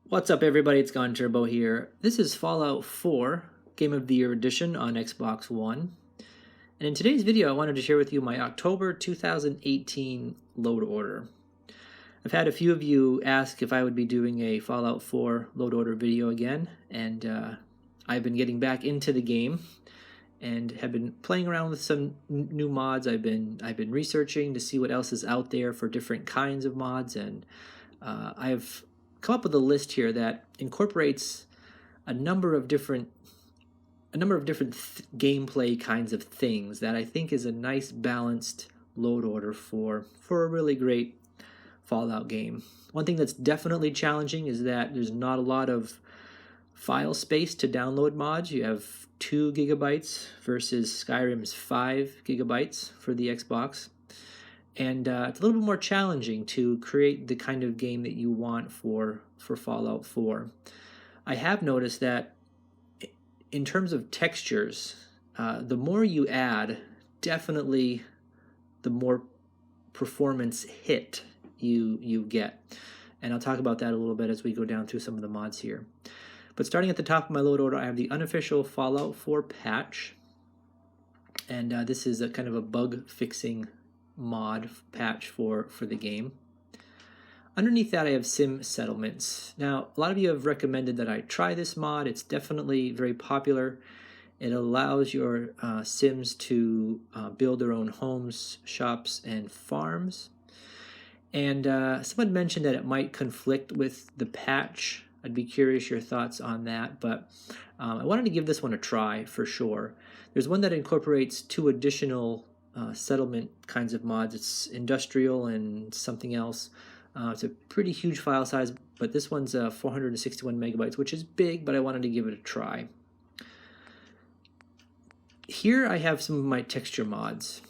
What's up, everybody? It's Gone Turbo here. This is Fallout 4 Game of the Year Edition on Xbox One. And in today's video, I wanted to share with you my October 2018 load order. I've had a few of you ask if I would be doing a Fallout 4 load order video again, and I've been getting back into the game and have been playing around with some new mods. I've been researching to see what else is out there for different kinds of mods, and I've come up with a list here that incorporates a number of different gameplay kinds of things that I think is a nice balanced load order for a really great Fallout game. One thing that's definitely challenging is that there's not a lot of file space to download mods. You have 2 gigabytes versus Skyrim's 5 gigabytes for the Xbox. And it's a little bit more challenging to create the kind of game that you want for Fallout 4. I have noticed that in terms of textures, the more you add, definitely the more performance hit you get. And I'll talk about that a little bit as we go down through some of the mods here. But starting at the top of my load order, I have the Unofficial Fallout 4 patch. And this is a kind of a bug fixing mod patch for the game. Underneath that, I have Sim Settlements. Now, a lot of you have recommended that I try this mod. It's definitely very popular. It allows your Sims to build their own homes, shops, and farms. And someone mentioned that it might conflict with the patch. I'd be curious your thoughts on that, but I wanted to give this one a try for sure. There's one that incorporates 2 additional settlement kinds of mods. It's industrial and something else. It's a pretty huge file size, but this one's 461 megabytes, which is big, but I wanted to give it a try. Here I have some of my texture mods.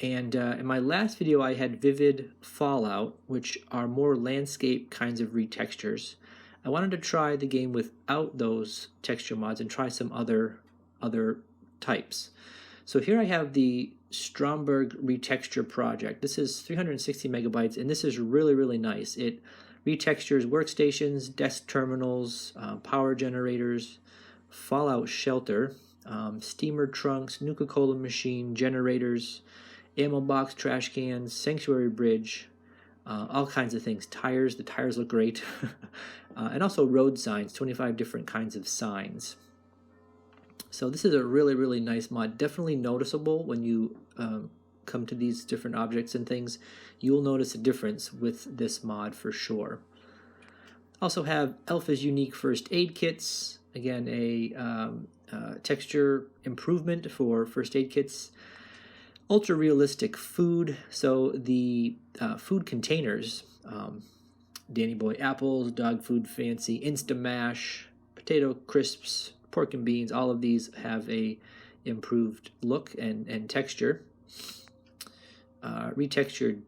And in my last video, I had Vivid Fallout, which are more landscape kinds of retextures. I wanted to try the game without those texture mods and try some other types. So here I have the Stromberg Retexture project. This is 360 megabytes, and this is really, really nice. It retextures workstations, desk terminals, power generators, Fallout shelter, steamer trunks, Nuka machine, generators, ammo box, trash cans, sanctuary bridge, all kinds of things. Tires, the tires look great. And also road signs, 25 different kinds of signs. So this is a really, really nice mod. Definitely noticeable when you come to these different objects and things. You'll notice a difference with this mod for sure. Also have Ephla's unique first aid kits. Again, a texture improvement for first aid kits. Ultra realistic food. So the food containers, Danny Boy apples, dog food fancy, Instamash, potato crisps, pork and beans, all of these have a improved look and texture. Retextured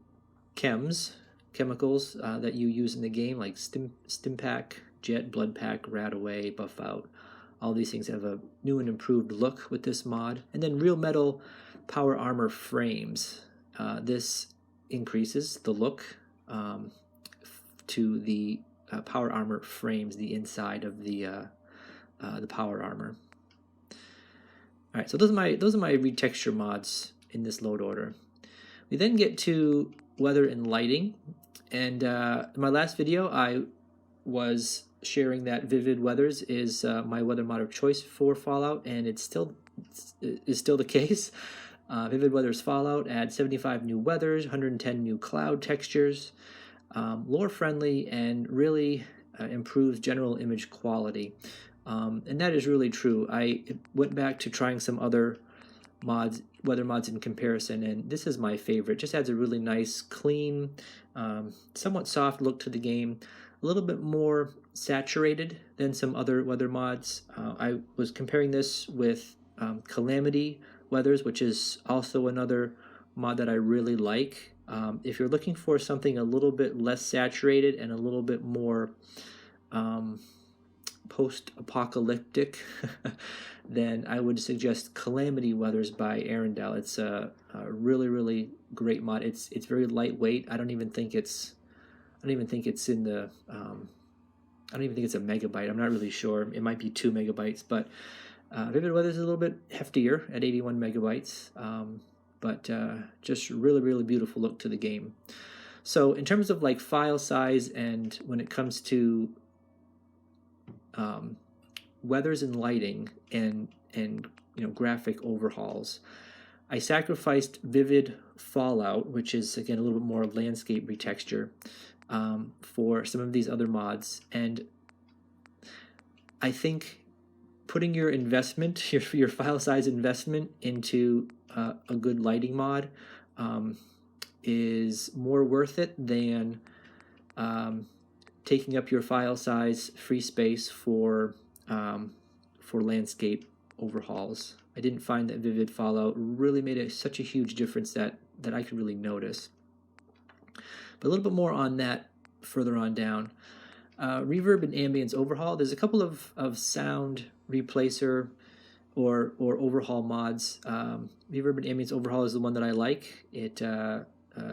chems, chemicals that you use in the game, like Stimpack, Jet, Blood Pack, Rat Away, Buff Out. All these things have a new and improved look with this mod. And then real metal power armor frames. This increases the look to the power armor frames, the inside of the power armor. All right, so those are my retexture mods in this load order. We then get to weather and lighting, and in my last video I was sharing that Vivid Weathers is my weather mod of choice for Fallout, and it's still the case. Vivid Weathers Fallout adds 75 new weathers, 110 new cloud textures, lore friendly, and really improves general image quality. And that is really true. I went back to trying some other mods, weather mods in comparison, and this is my favorite. Just adds a really nice, clean, somewhat soft look to the game. A little bit more saturated than some other weather mods. I was comparing this with Calamity Weathers, which is also another mod that I really like. If you're looking for something a little bit less saturated and a little bit more post-apocalyptic, then I would suggest Calamity Weathers by Arendelle. It's a really, really great mod. It's very lightweight. I don't even think it's in the I don't even think it's a megabyte. I'm not really sure. It might be 2 megabytes, but Vivid Weathers is a little bit heftier at 81 megabytes, but just really, really beautiful look to the game. So in terms of like file size, and when it comes to weathers and lighting and graphic overhauls, I sacrificed Vivid Fallout, which is again a little bit more landscape retexture, for some of these other mods. And I think putting your investment, your file size investment into a good lighting mod is more worth it than taking up your file size free space for landscape overhauls. I didn't find that Vivid Fallout really made such a huge difference that I could really notice. But a little bit more on that further on down. Reverb and Ambience Overhaul. There's a couple of sound replacer or overhaul mods. Reverb and Ambience Overhaul is the one that I like. It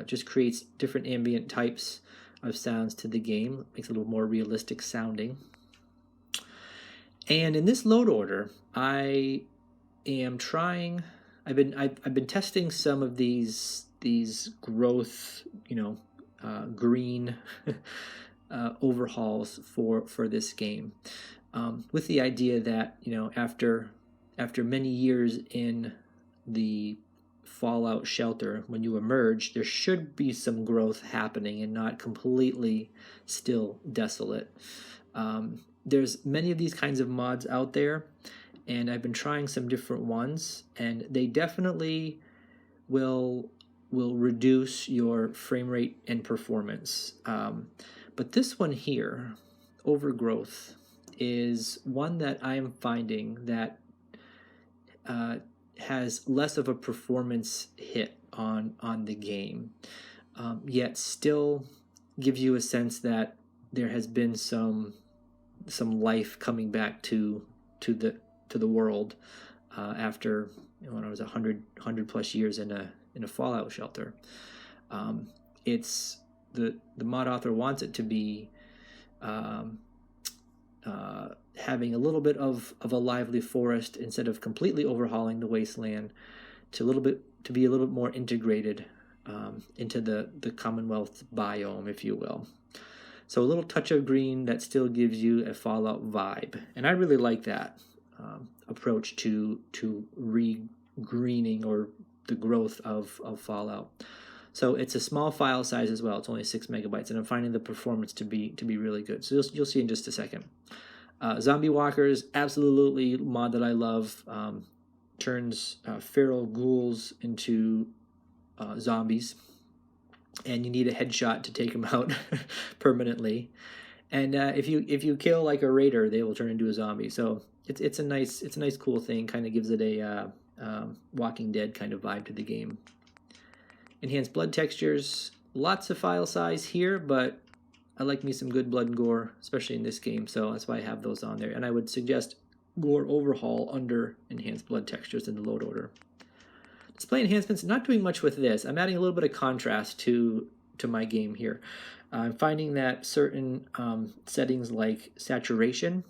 just creates different ambient types of sounds to the game. Makes it a little more realistic sounding. And in this load order, I am trying. I've been testing some of these growth, green overhauls for this game, with the idea that after many years in the Fallout shelter, when you emerge, there should be some growth happening and not completely still desolate. There's many of these kinds of mods out there, and I've been trying some different ones, and they definitely will reduce your frame rate and performance. But this one here, Overgrowth, is one that I am finding that has less of a performance hit on the game, yet still gives you a sense that there has been some life coming back to the world after when I was 100 plus years in a Fallout shelter. It's the mod author wants it to be having a little bit of a lively forest instead of completely overhauling the wasteland, to be a little bit more integrated into the Commonwealth biome, if you will. So a little touch of green that still gives you a Fallout vibe, and I really like that approach to re-greening or the growth of Fallout. So it's a small file size as well. It's only 6 megabytes, and I'm finding the performance to be really good. So you'll see in just a second. Zombie Walkers, absolutely mod that I love. Turns feral ghouls into zombies, and you need a headshot to take them out permanently. And if you kill like a raider, they will turn into a zombie. So it's a nice cool thing. Kind of gives it a Walking Dead kind of vibe to the game. Enhanced blood textures, lots of file size here, but I like me some good blood and gore, especially in this game, so that's why I have those on there. And I would suggest Gore Overhaul under enhanced blood textures in the load order. Display enhancements, not doing much with this. I'm adding a little bit of contrast to my game here. I'm finding that certain settings like saturation,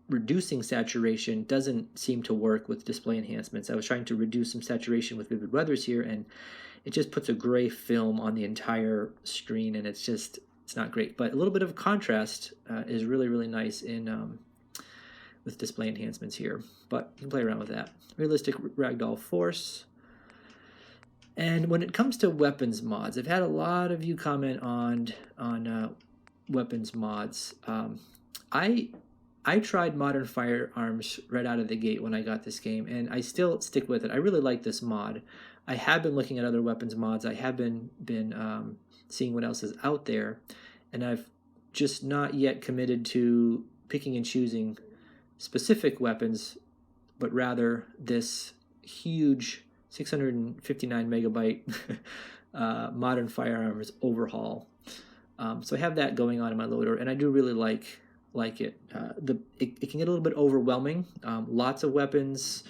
reducing saturation doesn't seem to work with display enhancements. I was trying to reduce some saturation with Vivid Weathers here, and it just puts a gray film on the entire screen, and it's not great. But a little bit of contrast is really, really nice in with display enhancements here. But you can play around with that. Realistic Ragdoll Force. And when it comes to weapons mods, I've had a lot of you comment on weapons mods. I tried Modern Firearms right out of the gate when I got this game, and I still stick with it. I really like this mod. I have been looking at other weapons mods. I have been seeing what else is out there, and I've just not yet committed to picking and choosing specific weapons, but rather this huge 659 megabyte Modern Firearms overhaul. So I have that going on in my loader, and I do really like it. It can get a little bit overwhelming. Lots of weapons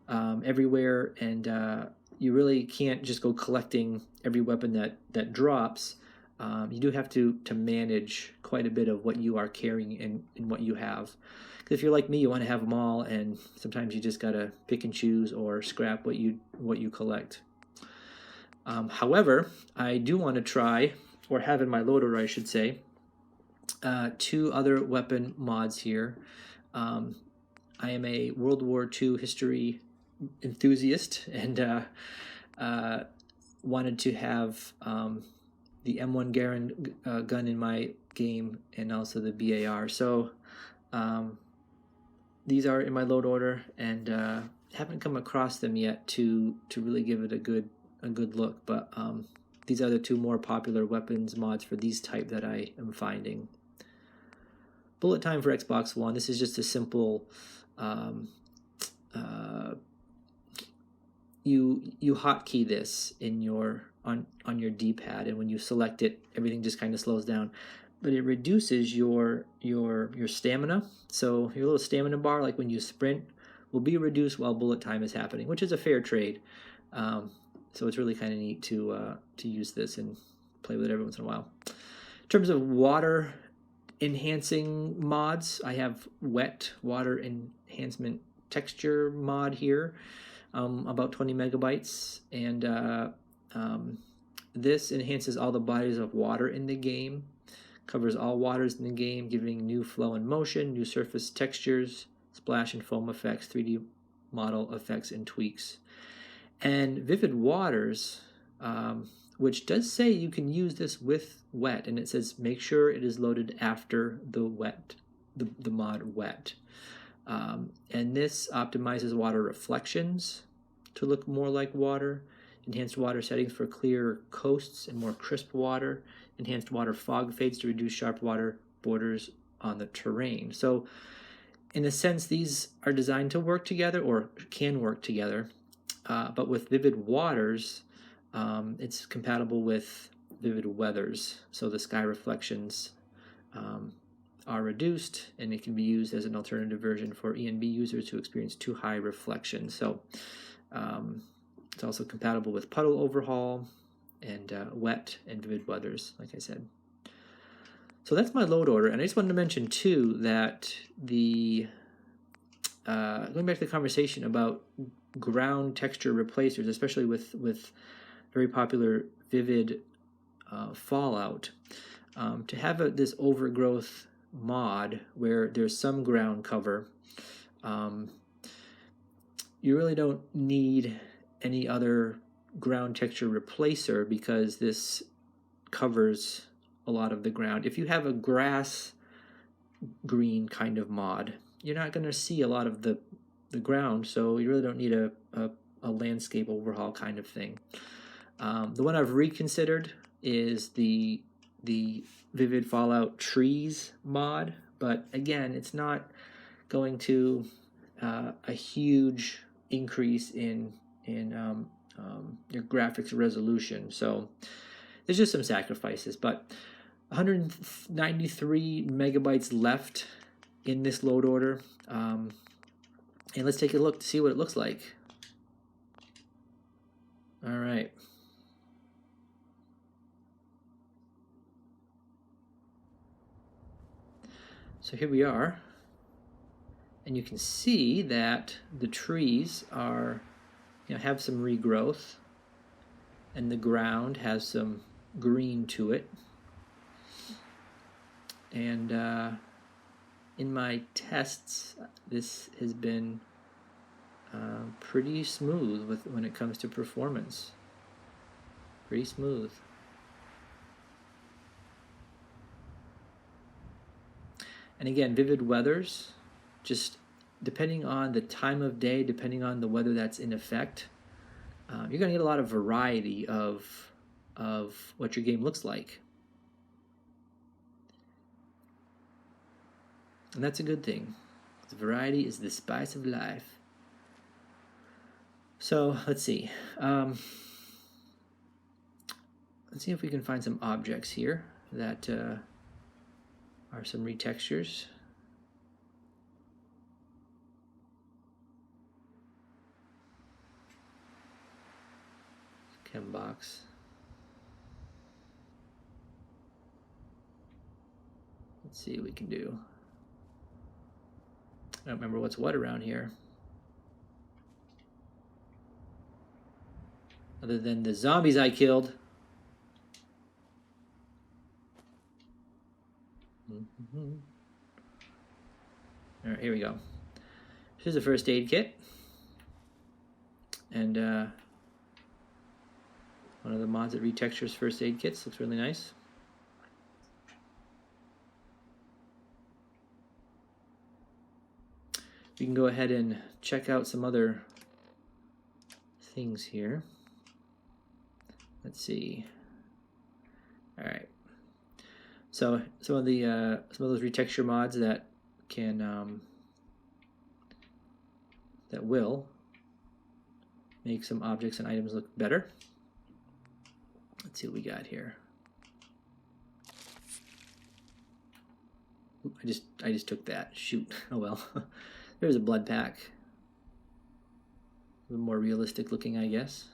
everywhere, and you really can't just go collecting every weapon that drops. you do have to manage quite a bit of what you are carrying in what you have. Because if you're like me, you want to have them all, and sometimes you just gotta pick and choose or scrap what you collect. However, I do want to try, or have in my loader, I should say, 2 other weapon mods here. I am a World War II history enthusiast, and wanted to have the M1 Garand gun in my game, and also the BAR. So these are in my load order, and haven't come across them yet to really give it a good look. But these are the 2 more popular weapons mods for these type that I am finding. Bullet time for Xbox One. This is just a simple. You hotkey this in your on your D-pad, and when you select it, everything just kind of slows down. But it reduces your stamina. So your little stamina bar, like when you sprint, will be reduced while bullet time is happening, which is a fair trade. So it's really kind of neat to use this and play with it every once in a while. In terms of water enhancing mods, I have wet water enhancement texture mod here, about 20 megabytes, and this enhances all the bodies of water in the game, covers all waters in the game, giving new flow and motion, new surface textures, splash and foam effects, 3D model effects, and tweaks. And Vivid Waters, which does say you can use this with wet, and it says make sure it is loaded after the mod wet. And this optimizes water reflections to look more like water, enhanced water settings for clearer coasts and more crisp water, enhanced water fog fades to reduce sharp water borders on the terrain. So in a sense, these are designed to work together, or can work together, but with Vivid Waters, it's compatible with Vivid Weathers, so the sky reflections are reduced, and it can be used as an alternative version for ENB users who experience too high reflection. So it's also compatible with Puddle Overhaul and Wet and Vivid Weathers, like I said. So that's my load order, and I just wanted to mention too that the going back to the conversation about ground texture replacers, especially with very popular Vivid Fallout, to have this Overgrowth mod where there's some ground cover, you really don't need any other ground texture replacer, because this covers a lot of the ground. If you have a grass green kind of mod, you're not going to see a lot of the ground, so you really don't need a landscape overhaul kind of thing. The one I've reconsidered is the Vivid Fallout Trees mod, but again, it's not going to a huge increase in your graphics resolution. So there's just some sacrifices, but 193 megabytes left in this load order, and let's take a look to see what it looks like. All right. So here we are, and you can see that the trees are, have some regrowth, and the ground has some green to it. And in my tests, this has been pretty smooth when it comes to performance. Pretty smooth. And again, Vivid Weathers, just depending on the time of day, depending on the weather that's in effect, you're going to get a lot of variety of what your game looks like. And that's a good thing. Variety is the spice of life. So let's see. Let's see if we can find some objects here that are some retextures. Chem box. Let's see what we can do. I don't remember what's what around here. Other than the zombies I killed. All right, here we go. Here's a first aid kit. And one of the mods that Retextures first aid kits. Looks really nice. We can go ahead and check out some other things here. Let's see. All right. So some of those retexture mods that can that will make some objects and items look better. Let's see what we got here. Oop, I just took that. Shoot. Oh well. There's a blood pack. A little more realistic looking, I guess.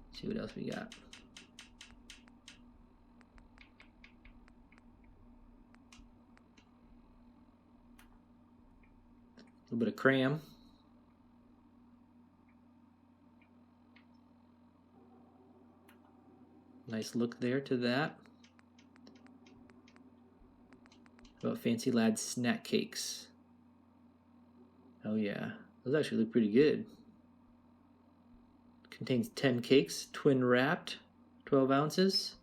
Let's see what else we got. A little bit of cram. Nice look there to that. How about Fancy Lad's snack cakes? Oh yeah, those actually look pretty good. Contains 10 cakes, twin wrapped, 12 ounces.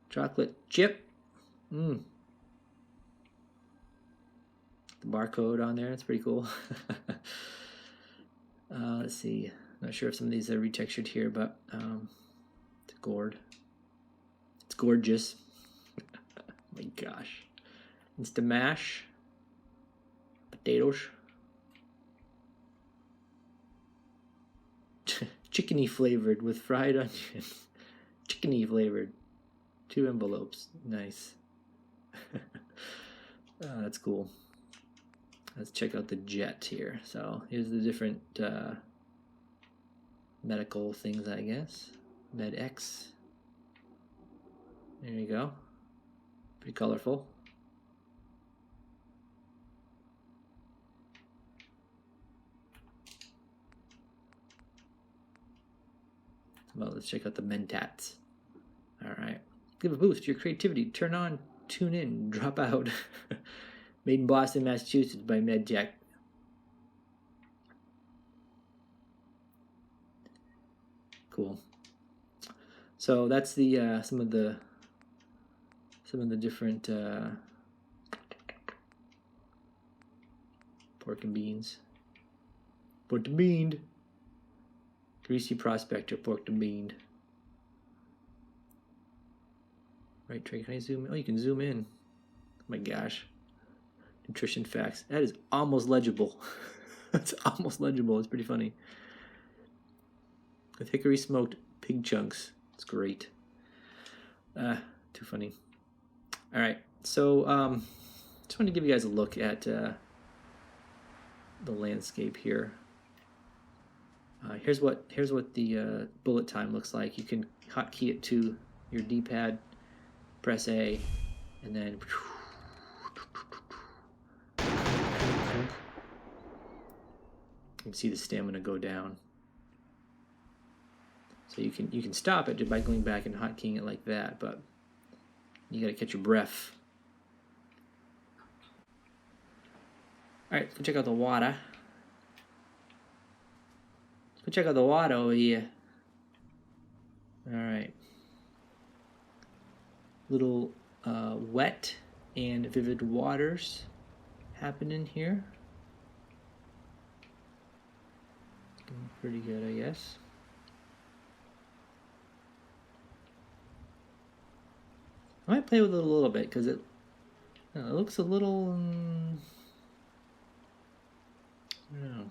Chocolate chip. The barcode on there, that's pretty cool. Let's see, not sure if some of these are retextured here, but it's gourd. It's gorgeous. Oh my gosh. Insta mash. Potatoes. Chickeny flavored with fried onions. Chickeny flavored. 2 envelopes. Nice. That's cool. Let's check out the jet here. So here's the different medical things, I guess. MedX. There you go. Pretty colorful. Well, let's check out the Mentats. All right. Give a boost to your creativity. Turn on, tune in, drop out. Made in Boston, Massachusetts by MedTech. Cool. So that's the some of the different pork and beans. Pork and bean. Greasy Prospector, pork and bean. Right, Trey, can I zoom in? Oh, you can zoom in. Oh my gosh. Nutrition facts. That is almost legible. That's almost legible. It's pretty funny. With hickory smoked pig chunks. It's great. Too funny. All right. So, just want to give you guys a look at the landscape here. Here's what the bullet time looks like. You can hotkey it to your D-pad, press A, and then you can see the stamina go down. So you can stop it by going back and hotkeying it like that, but you got to catch your breath. All right, let's check out the water. Go check out the water over here. All right. Little wet and vivid waters happening here. Looking pretty good, I guess. I might play with it a little bit because it looks a little. I don't know.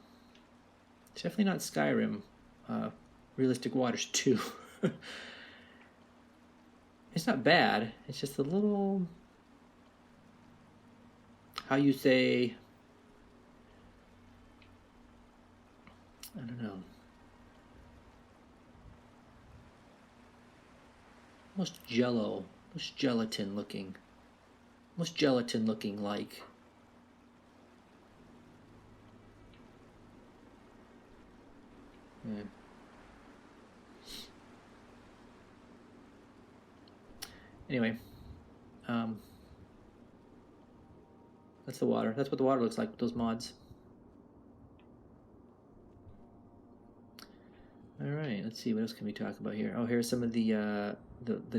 It's definitely not Skyrim. Realistic Waters 2. It's not bad. It's just a little. How you say. I don't know. almost jello, almost gelatin looking, almost gelatin looking like. Anyway, that's the water. That's what the water looks like with those mods. All right, let's see, what else can we talk about here? Oh, here's some of the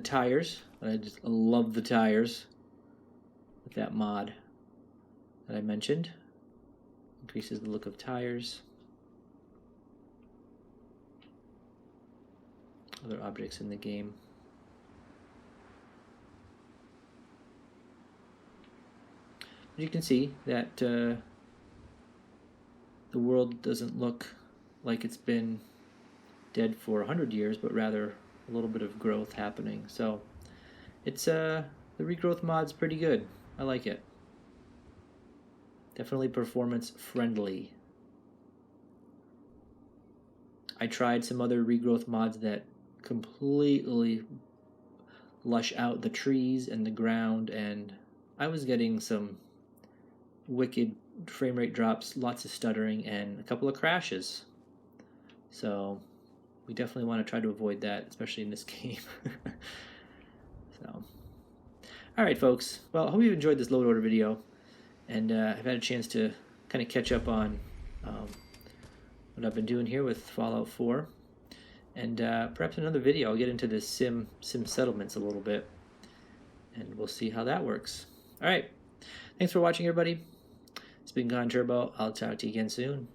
tires. I just love the tires with that mod that I mentioned. Increases the look of tires. Other objects in the game. You can see that the world doesn't look like it's been dead for 100 years, but rather a little bit of growth happening. So it's the regrowth mod's pretty good. I like it. Definitely performance friendly. I tried some other regrowth mods that completely lush out the trees and the ground, and I was getting some wicked frame rate drops, lots of stuttering, and a couple of crashes. So we definitely want to try to avoid that, especially in this game. So, all right, folks. Well, I hope you enjoyed this load order video, and I've had a chance to kind of catch up on what I've been doing here with Fallout 4. And perhaps in another video, I'll get into the sim settlements a little bit, and we'll see how that works. All right. Thanks for watching, everybody. It's been Gone Turbo. I'll talk to you again soon.